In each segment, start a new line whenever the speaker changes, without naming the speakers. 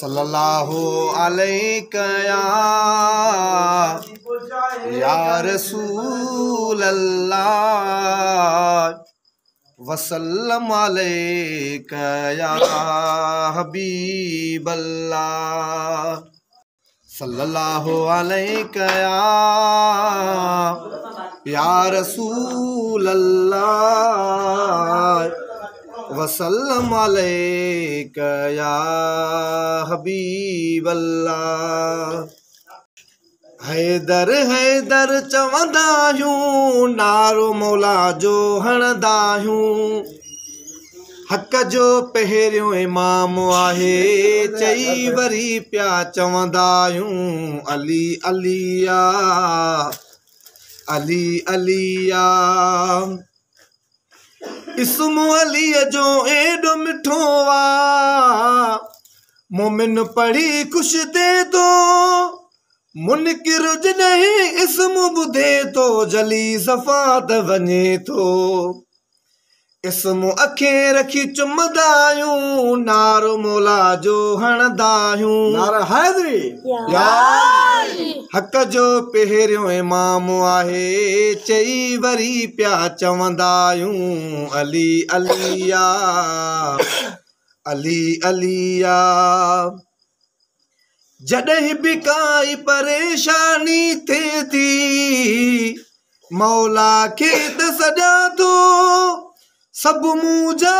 सल्लल्लाहु अलैका या रसूल अल्लाह वसल्लम अलैका या हबीब अल्लाह। सल्लल्लाहु अलैका या रसूल अल्लाह वसल्लम अलैका या हबीब अल्लाह। हैदर हैदर चवंदा आहियूं, नारो मौला जो हणंदा आहियूं। हक़ जो पहिरियों इमाम आहे, चई वरी पिया चवंदा आहियूं अली अलिया अली अलिया। इस्मु अलीअ जो एॾो मिठो आ, मोमिन पढ़ी ख़ुशि थिए थो। मुनकिर जॾहिं इस्मु ॿुधे थो, जली सफ़ात वञे थो। इस्मु अखे रखी चुमंदा आहियूं, नारो मौला जो हणंदा आहियूं। नारा हैदरी या हक़ जो पहिरियों इमाम आहे, चई वरी पिया चवंदा आहियूं अली अलिया अली अलिया। जॾहिं बि काई परेशानी थिए थी, मौला खे त सॼा थो। सभु मुंहिंजा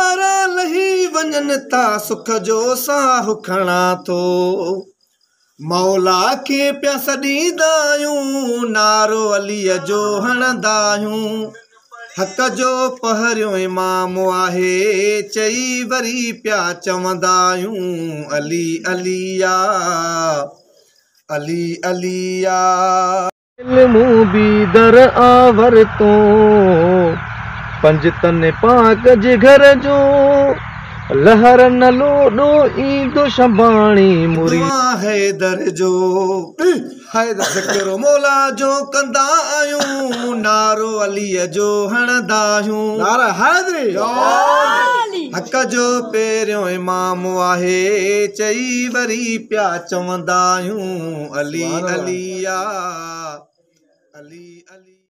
लही वञनि था, सुख जो साह खणा थो। मौला खे पिया सॾींदा आहियूं, नारो अलीअ जो हणंदा आहियूं। हक़ जो पहिरियों इमाम आहे, चई वरी पिया चवंदा आहियूं अली अलिया अली अलिया। इल्मु बि दर आवर तो, पंज तन पाक जिगर जो। लहर न लोॾो ईंदो शबाणी मुरी हैदर जो। ज़िक्र मौला जो कंदा आहियूं, नारो अलीअ जो हणंदा आहियूं। नारा हैदरी हक़ जो पहिरियों इमाम आहे, चई वरी पिया चवंदा आहियूं अली अलिया अली अली।